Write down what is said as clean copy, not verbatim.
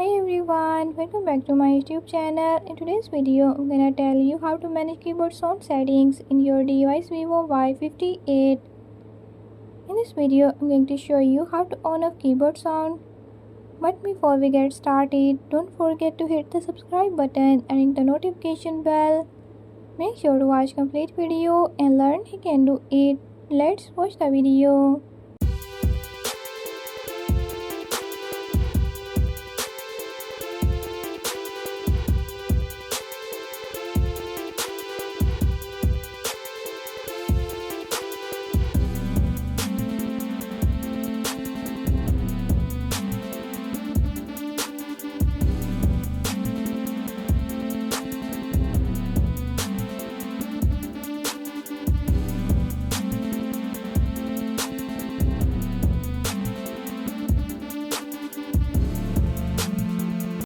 Hey everyone, welcome back to my YouTube channel. In today's video, I'm gonna tell you how to manage keyboard sound settings in your device Vivo Y58. In this video, I'm going to show you how to on off keyboard sound. But before we get started, don't forget to hit the subscribe button and ring the notification bell. Make sure to watch complete video and learn how you can do it. Let's watch the video.